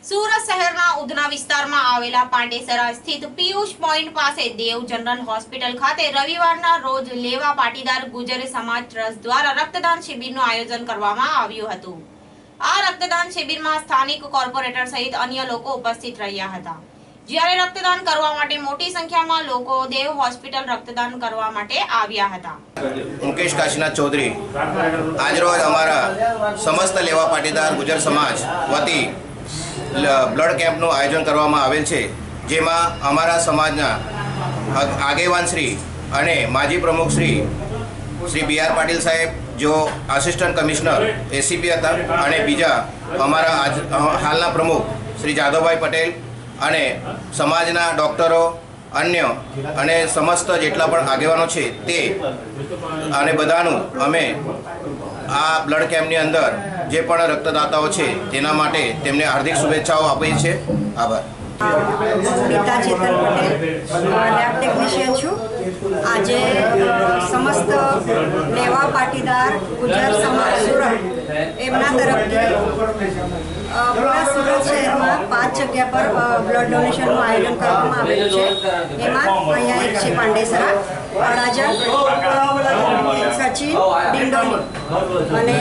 સુરત શહેરના ઉધના વિસ્તારમાં આવેલા પાંડેસરા સ્થિત પિયુષ પોઈન્ટ પાસે દેવ જનરલ હોસ્પિટલ ખાતે રવિવારના રોજ લેવા પાટીદાર ગુજર સમાજ ટ્રસ્ટ દ્વારા રક્તદાન શિબિરનું આયોજન કરવામાં આવ્યું હતું। આ રક્તદાન શિબિરમાં સ્થાનિક કોર્પોરેટર સહિત અન્ય લોકો ઉપસ્થિત રહ્યા હતા। જ્યારે રક્તદાન કરવા માટે મોટી સંખ્યામાં લોકો દેવ હોસ્પિટલ રક્તદાન કરવા માટે આવ્યા હતા। मुकेश काशीनाथ चौधरी आज रोज अमरा समस्त लेवा पाटीदार गुजर समाज वती ब्लड केम्पનું આયોજન કરવામાં આવેલ છે, જેમાં અમારા સમાજના આગેવાન શ્રી અને માજી પ્રમુખ શ્રી બી આર પાટીલ સાહેબ जो આસિસ્ટન્ટ કમિશનર એસીપી હતા અને બીજા અમારા હાલના પ્રમુખ શ્રી જાદવભાઈ પટેલ અને સમાજના ડોક્ટરો अन्य અને समस्त જેટલા પણ આગેવાનો છે તે અને બધાનું અમે આ બ્લડ કેમ્પની અંદર જે પણ રક્તદાતાઓ છે તેના માટે તેમને હાર્દિક શુભેચ્છાઓ આપીએ છીએ। આભાર। પિતા ચેતન પટેલ લેબ ટેકનિશિયન છું। આજે સમસ્ત લેવા પાટીદાર ગુજર સમાજ સુરત એમના તરફથી પૂરા સુરત શહેરમાં 5 જગ્યા પર બ્લડ ડોનેશનનું આયોજન કરવામાં આવેલું છે। એમાં અહીંયા એક છે પાંડેસરા, અડાજણ, સચિન, ડિંડોલી અને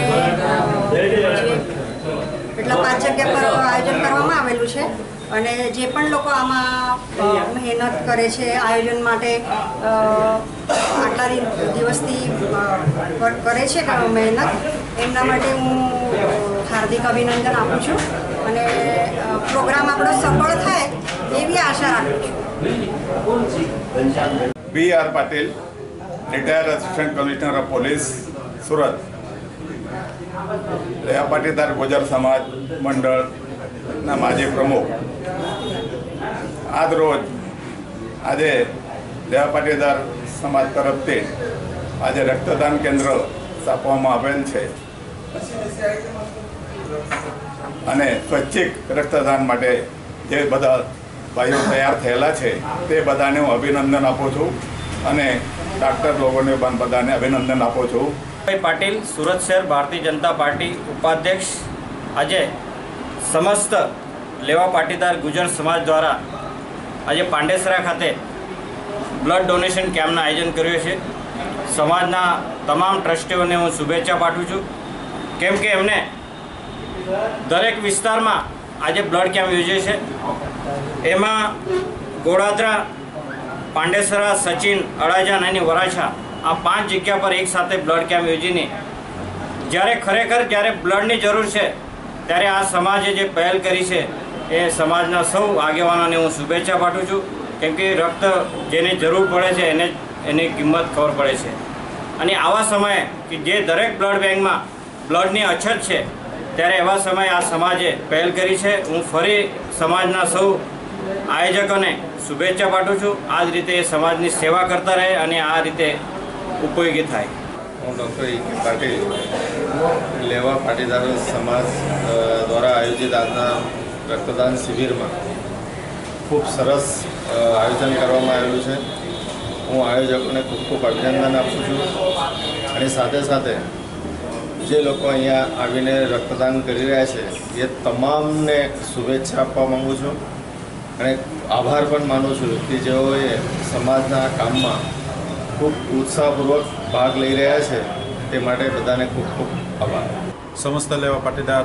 એટલા 5 જગ્યા પર આયોજન કરવામાં આવેલું છે। અને જે પણ લોકો આમાં મહેનત કરે છે આયોજન માટે, આટલા દિવસથી કરે છે મહેનત, એમના માટે હું હાર્દિક અભિનંદન આપું છું અને પ્રોગ્રામ આપણો સફળ થાય એવી આશા રાખું છું। B R Patil, retired assistant commissioner of police Surat, Leva Patidar गुजर समाज मंडल ना माजी प्रमुख आज रोज आज लेवा पाटीदार समाज तरफथी आज रक्तदान केन्द्र स्थापवामां आवेल छे अने स्वैच्छिक रक्तदान माटे जे बधा भाईओ तैयार थयेला छे ते बधाने हूँ अभिनंदन आपું છું અને डॉक्टर लोगोने पण बधाने अभिनंदन आपું છું। पाटिल सूरत शहर भारतीय जनता पार्टी उपाध्यक्ष आज समस्त लेवा पाटीदार गुजर समाज द्वारा आज પાંડેસરા खाते ब्लड डोनेशन केम्पનું आयोजन कर्યું છે। समाजना तमाम ट्रस्टीओने हूँ शुभेच्छा पाठवुं छुं, केम के एमने दरेक विस्तारमां आज ब्लड केम्प योजे छे। एमां गोड़ादरा, પાંડેસરા, સચિન, અડાજણ અને વરાછા આ 5 જગ્યા પર એક સાથે બ્લડ કેમ્પ યોજીને જ્યારે ખરેખર જ્યારે બ્લડની જરૂર છે ત્યારે આ સમાજે જે પહેલ કરી છે એ સમાજના સૌ આગેવાનોને હું શુભેચ્છા પાઠવું છું, કેમ કે રક્ત જેને જરૂર પડે છે એને એની કિંમત ખબર પડે છે। અને આવા સમયે કે જે દરેક બ્લડ બેંકમાં બ્લડની અછત છે ત્યારે એવા સમયે આ સમાજે પહેલ કરી છે। હું ફરી સમાજના સૌ આયોજકોને શુભેચ્છા પાઠવું છું। આ જ રીતે સમાજની સેવા કરતા રહે અને આ રીતે ઉપયોગી થાય। હું ડૉક્ટર એ.કે. પાટીલ લેવા પાટીદાર સમાજ દ્વારા આયોજિત આજના રક્તદાન શિબિરમાં ખૂબ સરસ આયોજન કરવામાં આવેલું છે। હું આયોજકોને ખૂબ ખૂબ અભિનંદન આપું છું અને સાથે સાથે જે લોકો અહીંયા આવીને રક્તદાન કરી રહ્યા છે એ તમામને શુભેચ્છા આપવા માગું છું અને આભાર પણ માનું છું કે જેઓએ સમાજના કામમાં ખૂબ ઉત્સાહપૂર્વક ભાગ લઈ રહ્યા છે તે માટે બધાને ખૂબ ખૂબ આભાર। समस्त लेवा पाटीदार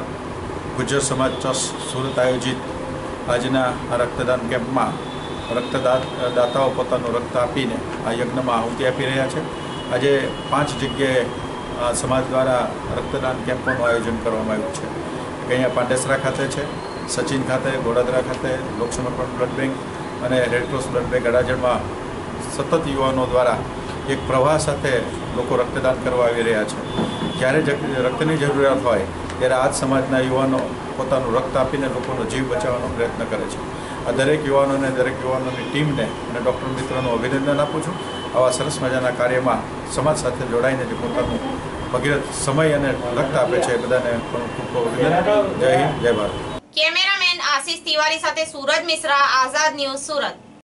गुजर समाज ट्रस्ट सूरत आयोजित आजना आ रक्तदान केम्प में रक्तदाताओ पोतानुं रक्त आपीने आ यज्ञ में आहुति आपी रह्या छे। आज 5 जग्याए समाज द्वारा रक्तदान केम्पोनुं आयोजन करवामां आव्युं छे। अहींया પાંડેસરા खाते छे, सचिन खाते, गोड़ादरा खाते लोकसमर्पण ब्लड बैंक और रेडक्रॉस ब्लड बैंक अडाजणमां सतत युवाओं द्वारा एक प्रवाह साथे लोको रक्तदान करवा आवी रह्या छे। ज्यारे रक्तनी जरूरियात होय त्यारे आज समाजना युवाओं पोतानुं रक्त आपीने लोकोनो जीव बचावવાનો प्रयत्न करे छे। आ दरेक युवानोनी टीमने अने डॉक्टर मित्रों अभिनंदन आपું છું। आवा सरस मजाना कार्यमां समाज साथे जोड़ाईने जे पोतानुं भगीरथ समय अने रक्त आपे छे बधाने खूब खूब अभिनंदन। जय हिंद, जय भारत। कैमरामैन आशीष तिवारी साथे सूरज मिश्रा, आजाद न्यूज, सूरत।